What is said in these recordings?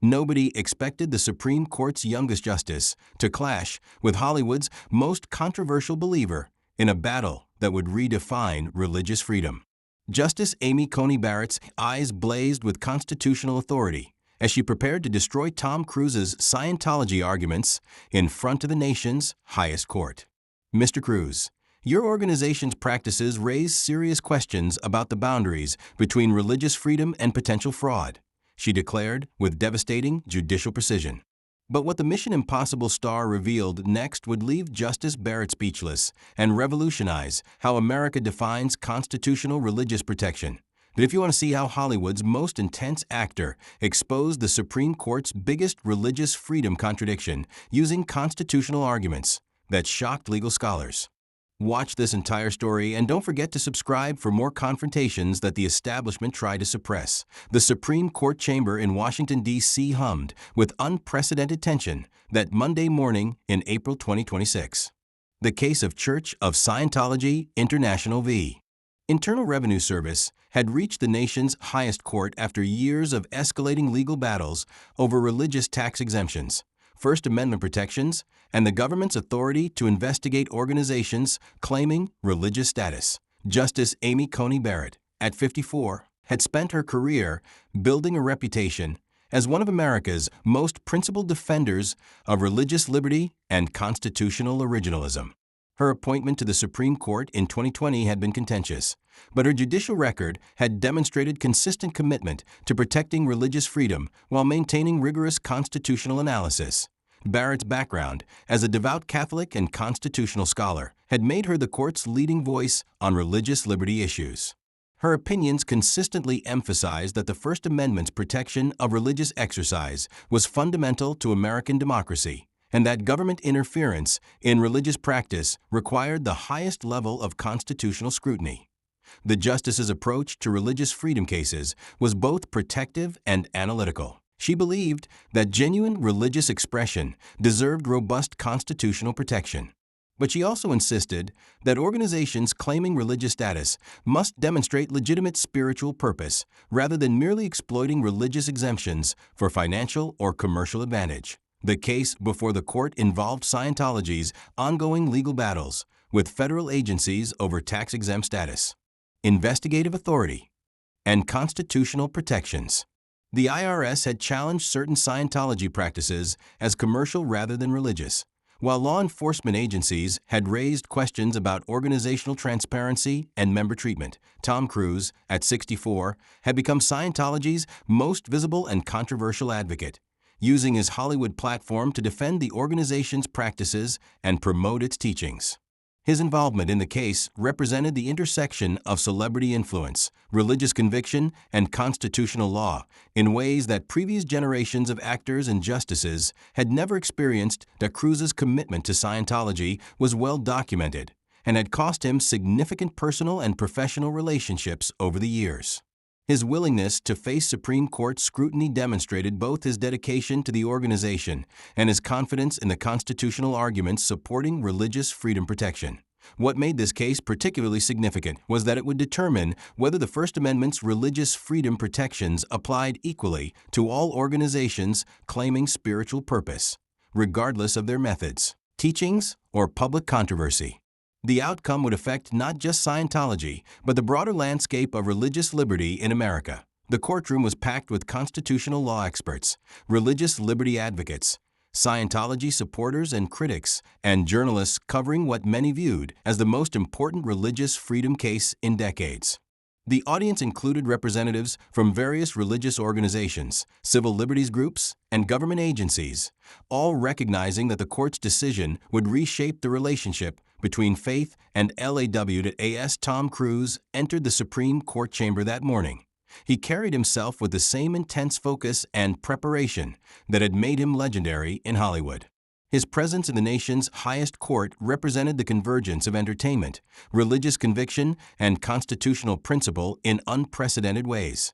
Nobody expected the Supreme Court's youngest justice to clash with Hollywood's most controversial believer in a battle that would redefine religious freedom. Justice Amy Coney Barrett's eyes blazed with constitutional authority as she prepared to destroy Tom Cruise's Scientology arguments in front of the nation's highest court. Mr. Cruise, your organization's practices raise serious questions about the boundaries between religious freedom and potential fraud, she declared with devastating judicial precision. But what the Mission Impossible star revealed next would leave Justice Barrett speechless and revolutionize how America defines constitutional religious protection. But if you want to see how Hollywood's most intense actor exposed the Supreme Court's biggest religious freedom contradiction using constitutional arguments that shocked legal scholars, watch this entire story and don't forget to subscribe for more confrontations that the establishment tried to suppress. The Supreme Court chamber in Washington, D.C. hummed with unprecedented tension that Monday morning in April 2026. The case of Church of Scientology International v. Internal Revenue Service had reached the nation's highest court after years of escalating legal battles over religious tax exemptions, First Amendment protections, and the government's authority to investigate organizations claiming religious status. Justice Amy Coney Barrett, at 54, had spent her career building a reputation as one of America's most principled defenders of religious liberty and constitutional originalism. Her appointment to the Supreme Court in 2020 had been contentious, but her judicial record had demonstrated consistent commitment to protecting religious freedom while maintaining rigorous constitutional analysis. Barrett's background as a devout Catholic and constitutional scholar had made her the court's leading voice on religious liberty issues. Her opinions consistently emphasized that the First Amendment's protection of religious exercise was fundamental to American democracy, and that government interference in religious practice required the highest level of constitutional scrutiny. The justice's approach to religious freedom cases was both protective and analytical. She believed that genuine religious expression deserved robust constitutional protection. But she also insisted that organizations claiming religious status must demonstrate legitimate spiritual purpose rather than merely exploiting religious exemptions for financial or commercial advantage. The case before the court involved Scientology's ongoing legal battles with federal agencies over tax-exempt status, investigative authority, and constitutional protections. The IRS had challenged certain Scientology practices as commercial rather than religious, while law enforcement agencies had raised questions about organizational transparency and member treatment. Tom Cruise, at 64, had become Scientology's most visible and controversial advocate, using his Hollywood platform to defend the organization's practices and promote its teachings. His involvement in the case represented the intersection of celebrity influence, religious conviction, and constitutional law in ways that previous generations of actors and justices had never experienced. Cruise's commitment to Scientology was well documented and had cost him significant personal and professional relationships over the years. His willingness to face Supreme Court scrutiny demonstrated both his dedication to the organization and his confidence in the constitutional arguments supporting religious freedom protection. What made this case particularly significant was that it would determine whether the First Amendment's religious freedom protections applied equally to all organizations claiming spiritual purpose, regardless of their methods, teachings, or public controversy. The outcome would affect not just Scientology, but the broader landscape of religious liberty in America. The courtroom was packed with constitutional law experts, religious liberty advocates, Scientology supporters and critics, and journalists covering what many viewed as the most important religious freedom case in decades. The audience included representatives from various religious organizations, civil liberties groups, and government agencies, all recognizing that the court's decision would reshape the relationship between faith and LAW. Tom Cruise entered the Supreme Court chamber that morning. He carried himself with the same intense focus and preparation that had made him legendary in Hollywood. His presence in the nation's highest court represented the convergence of entertainment, religious conviction, and constitutional principle in unprecedented ways.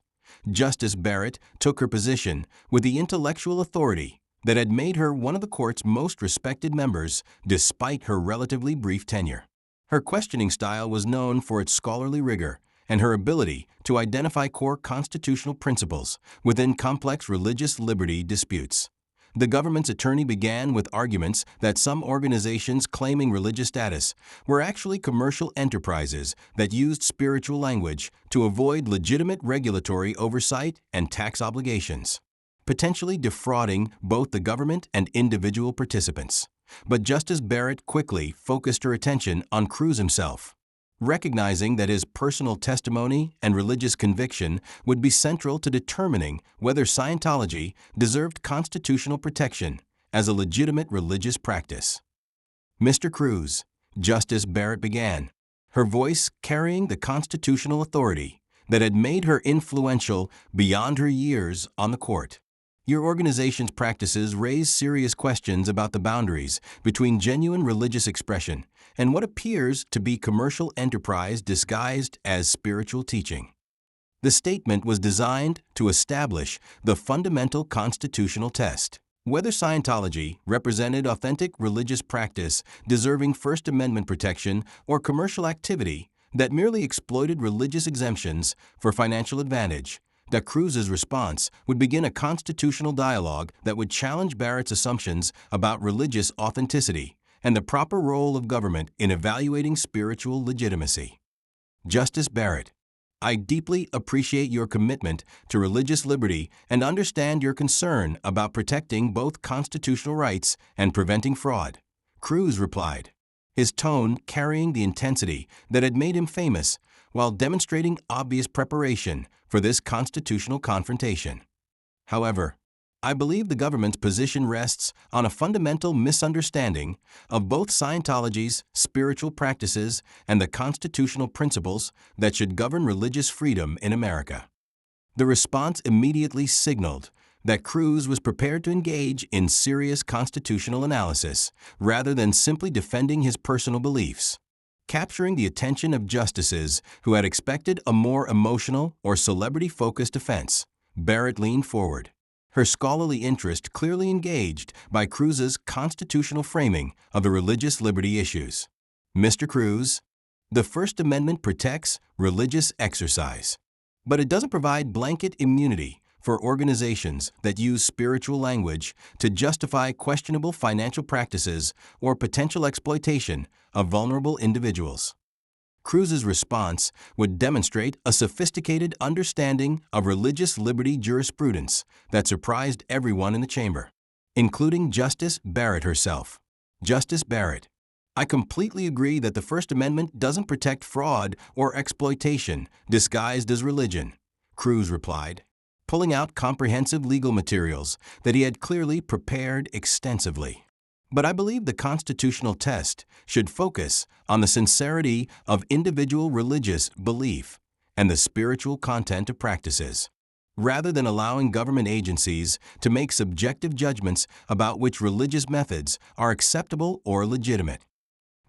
Justice Barrett took her position with the intellectual authority that had made her one of the court's most respected members despite her relatively brief tenure. Her questioning style was known for its scholarly rigor and her ability to identify core constitutional principles within complex religious liberty disputes. The government's attorney began with arguments that some organizations claiming religious status were actually commercial enterprises that used spiritual language to avoid legitimate regulatory oversight and tax obligations, potentially defrauding both the government and individual participants. But Justice Barrett quickly focused her attention on Cruz himself, recognizing that his personal testimony and religious conviction would be central to determining whether Scientology deserved constitutional protection as a legitimate religious practice. Mr. Cruz, Justice Barrett began, her voice carrying the constitutional authority that had made her influential beyond her years on the court. Your organization's practices raise serious questions about the boundaries between genuine religious expression and what appears to be commercial enterprise disguised as spiritual teaching. The statement was designed to establish the fundamental constitutional test: whether Scientology represented authentic religious practice deserving First Amendment protection or commercial activity that merely exploited religious exemptions for financial advantage. That Cruz's response would begin a constitutional dialogue that would challenge Barrett's assumptions about religious authenticity and the proper role of government in evaluating spiritual legitimacy. Justice Barrett, I deeply appreciate your commitment to religious liberty and understand your concern about protecting both constitutional rights and preventing fraud, Cruz replied, his tone carrying the intensity that had made him famous while demonstrating obvious preparation for this constitutional confrontation. However, I believe the government's position rests on a fundamental misunderstanding of both Scientology's spiritual practices and the constitutional principles that should govern religious freedom in America. The response immediately signaled that Cruz was prepared to engage in serious constitutional analysis rather than simply defending his personal beliefs. Capturing the attention of justices who had expected a more emotional or celebrity-focused defense, Barrett leaned forward, her scholarly interest clearly engaged by Cruz's constitutional framing of the religious liberty issues. Mr. Cruz, the First Amendment protects religious exercise, but it doesn't provide blanket immunity for organizations that use spiritual language to justify questionable financial practices or potential exploitation of vulnerable individuals. Cruz's response would demonstrate a sophisticated understanding of religious liberty jurisprudence that surprised everyone in the chamber, including Justice Barrett herself. Justice Barrett, I completely agree that the First Amendment doesn't protect fraud or exploitation disguised as religion, Cruz replied, pulling out comprehensive legal materials that he had clearly prepared extensively. But I believe the constitutional test should focus on the sincerity of individual religious belief and the spiritual content of practices, rather than allowing government agencies to make subjective judgments about which religious methods are acceptable or legitimate.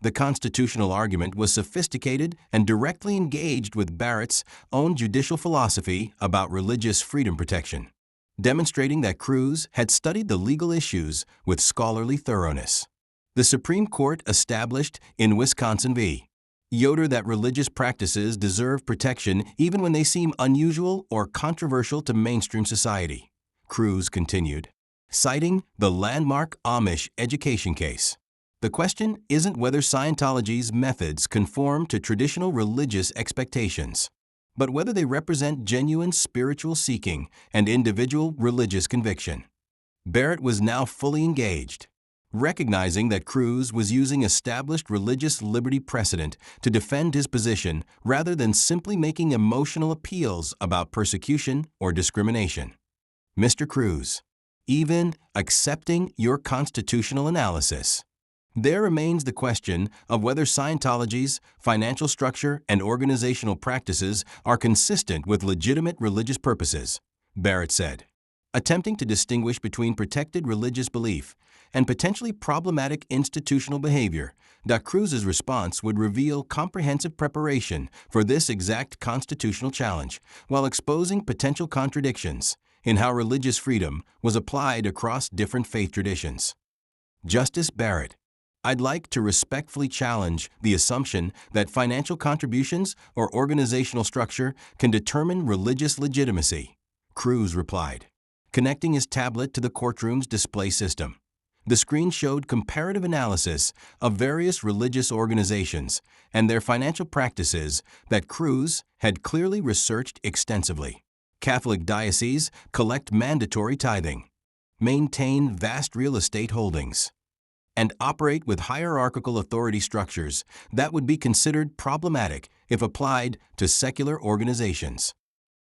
The constitutional argument was sophisticated and directly engaged with Barrett's own judicial philosophy about religious freedom protection, demonstrating that Cruz had studied the legal issues with scholarly thoroughness. The Supreme Court established in Wisconsin v. Yoder that religious practices deserve protection even when they seem unusual or controversial to mainstream society, Cruz continued, citing the landmark Amish education case. The question isn't whether Scientology's methods conform to traditional religious expectations, but whether they represent genuine spiritual seeking and individual religious conviction. Barrett was now fully engaged, recognizing that Cruz was using established religious liberty precedent to defend his position rather than simply making emotional appeals about persecution or discrimination. Mr. Cruz, even accepting your constitutional analysis, there remains the question of whether Scientology's financial structure and organizational practices are consistent with legitimate religious purposes, Barrett said, attempting to distinguish between protected religious belief and potentially problematic institutional behavior. Cruz's response would reveal comprehensive preparation for this exact constitutional challenge, while exposing potential contradictions in how religious freedom was applied across different faith traditions. Justice Barrett, I'd like to respectfully challenge the assumption that financial contributions or organizational structure can determine religious legitimacy, Cruz replied, connecting his tablet to the courtroom's display system. The screen showed comparative analysis of various religious organizations and their financial practices that Cruz had clearly researched extensively. Catholic dioceses collect mandatory tithing, maintain vast real estate holdings, and operate with hierarchical authority structures that would be considered problematic if applied to secular organizations.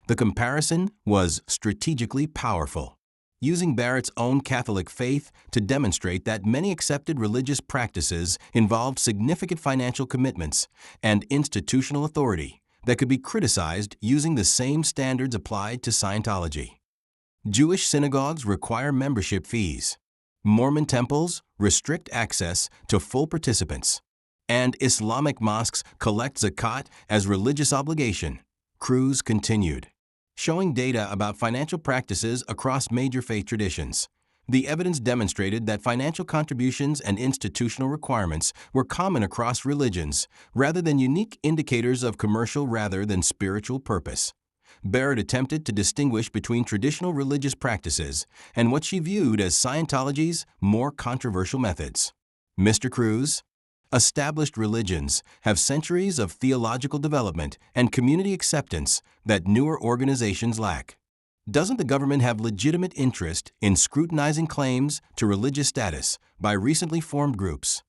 The comparison was strategically powerful, using Barrett's own Catholic faith to demonstrate that many accepted religious practices involved significant financial commitments and institutional authority that could be criticized using the same standards applied to Scientology. Jewish synagogues require membership fees. Mormon temples restrict access to full participants. And Islamic mosques collect zakat as religious obligation, Cruz continued, showing data about financial practices across major faith traditions. The evidence demonstrated that financial contributions and institutional requirements were common across religions, rather than unique indicators of commercial rather than spiritual purpose. Barrett attempted to distinguish between traditional religious practices and what she viewed as Scientology's more controversial methods. Mr. Cruz, established religions have centuries of theological development and community acceptance that newer organizations lack. Doesn't the government have legitimate interest in scrutinizing claims to religious status by recently formed groups?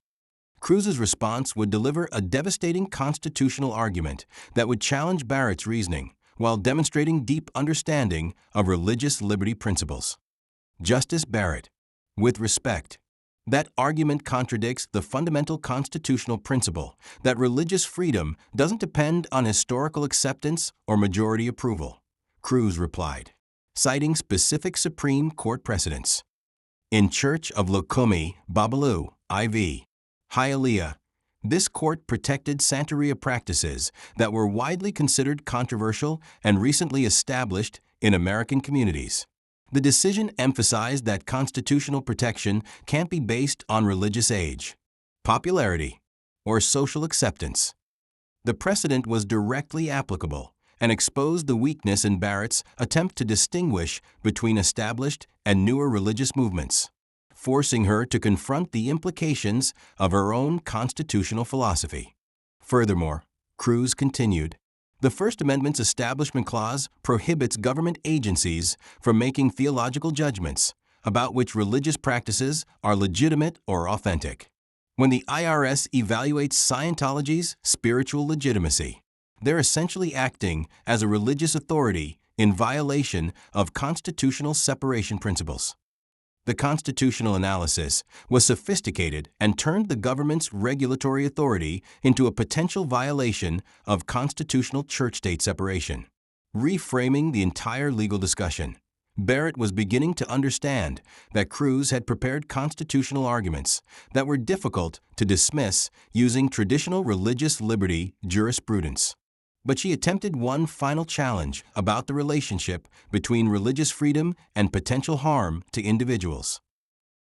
Cruz's response would deliver a devastating constitutional argument that would challenge Barrett's reasoning while demonstrating deep understanding of religious liberty principles. Justice Barrett, with respect, that argument contradicts the fundamental constitutional principle that religious freedom doesn't depend on historical acceptance or majority approval, Cruz replied, citing specific Supreme Court precedents. In Church of Lukumi, Babalu, IV, Hialeah, this court protected Santeria practices that were widely considered controversial and recently established in American communities. The decision emphasized that constitutional protection can't be based on religious age, popularity, or social acceptance. The precedent was directly applicable and exposed the weakness in Barrett's attempt to distinguish between established and newer religious movements, forcing her to confront the implications of her own constitutional philosophy. Furthermore, Cruz continued, the First Amendment's Establishment Clause prohibits government agencies from making theological judgments about which religious practices are legitimate or authentic. When the IRS evaluates Scientology's spiritual legitimacy, they're essentially acting as a religious authority in violation of constitutional separation principles. The constitutional analysis was sophisticated and turned the government's regulatory authority into a potential violation of constitutional church-state separation. Reframing the entire legal discussion, Barrett was beginning to understand that Cruz had prepared constitutional arguments that were difficult to dismiss using traditional religious liberty jurisprudence. But she attempted one final challenge about the relationship between religious freedom and potential harm to individuals.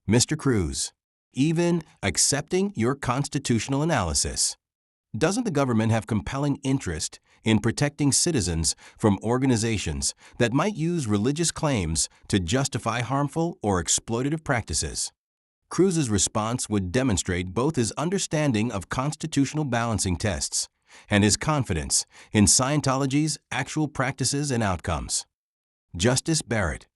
Mr. Cruz, even accepting your constitutional analysis, doesn't the government have compelling interest in protecting citizens from organizations that might use religious claims to justify harmful or exploitative practices? Cruz's response would demonstrate both his understanding of constitutional balancing tests and his confidence in Scientology's actual practices and outcomes. Justice Barrett,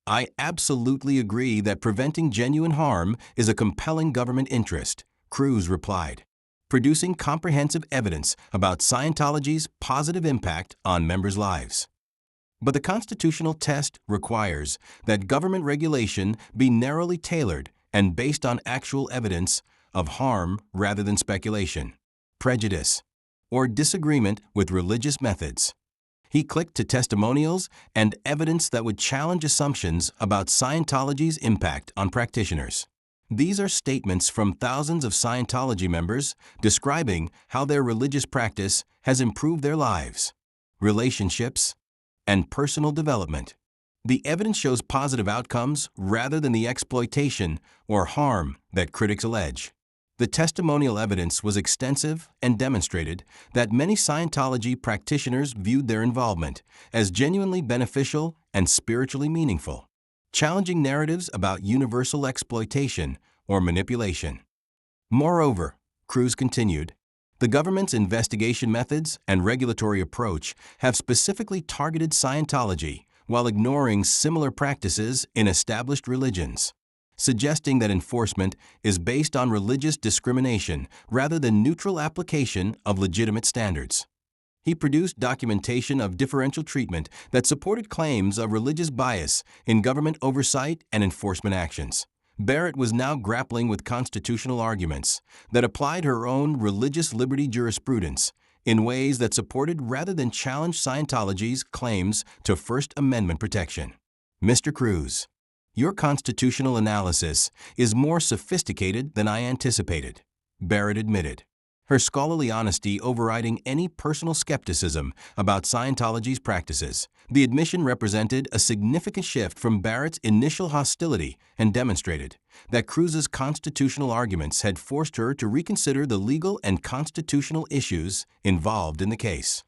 I absolutely agree that preventing genuine harm is a compelling government interest, Cruz replied, producing comprehensive evidence about Scientology's positive impact on members' lives. But the constitutional test requires that government regulation be narrowly tailored and based on actual evidence of harm rather than speculation, prejudice, or disagreement with religious methods. He clicked to testimonials and evidence that would challenge assumptions about Scientology's impact on practitioners. These are statements from thousands of Scientology members describing how their religious practice has improved their lives, relationships, and personal development. The evidence shows positive outcomes rather than the exploitation or harm that critics allege. The testimonial evidence was extensive and demonstrated that many Scientology practitioners viewed their involvement as genuinely beneficial and spiritually meaningful, challenging narratives about universal exploitation or manipulation. Moreover, Cruz continued, the government's investigation methods and regulatory approach have specifically targeted Scientology while ignoring similar practices in established religions, suggesting that enforcement is based on religious discrimination rather than neutral application of legitimate standards. He produced documentation of differential treatment that supported claims of religious bias in government oversight and enforcement actions. Barrett was now grappling with constitutional arguments that applied her own religious liberty jurisprudence in ways that supported rather than challenged Scientology's claims to First Amendment protection. Mr. Cruz, your constitutional analysis is more sophisticated than I anticipated, Barrett admitted, her scholarly honesty overriding any personal skepticism about Scientology's practices. The admission represented a significant shift from Barrett's initial hostility and demonstrated that Cruz's constitutional arguments had forced her to reconsider the legal and constitutional issues involved in the case.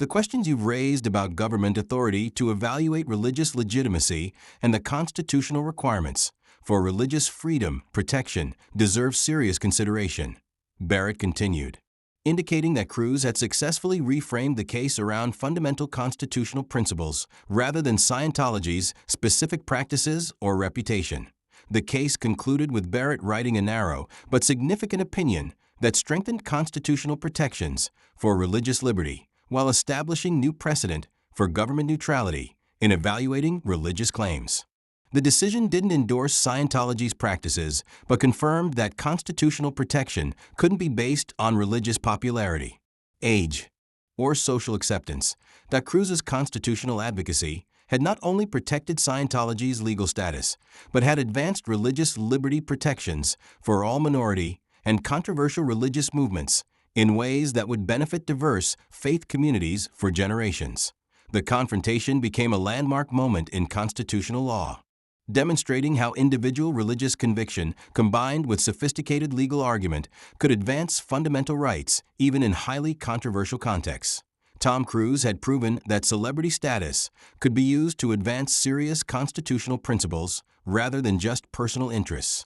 The questions you've raised about government authority to evaluate religious legitimacy and the constitutional requirements for religious freedom protection deserve serious consideration, Barrett continued, indicating that Cruz had successfully reframed the case around fundamental constitutional principles rather than Scientology's specific practices or reputation. The case concluded with Barrett writing a narrow but significant opinion that strengthened constitutional protections for religious liberty while establishing new precedent for government neutrality in evaluating religious claims. The decision didn't endorse Scientology's practices, but confirmed that constitutional protection couldn't be based on religious popularity, age, or social acceptance. That Cruz's constitutional advocacy had not only protected Scientology's legal status, but had advanced religious liberty protections for all minority and controversial religious movements in ways that would benefit diverse faith communities for generations. The confrontation became a landmark moment in constitutional law, demonstrating how individual religious conviction combined with sophisticated legal argument could advance fundamental rights even in highly controversial contexts. Tom Cruise had proven that celebrity status could be used to advance serious constitutional principles rather than just personal interests,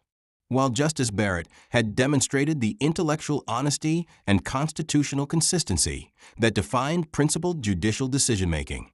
while Justice Barrett had demonstrated the intellectual honesty and constitutional consistency that defined principled judicial decision-making.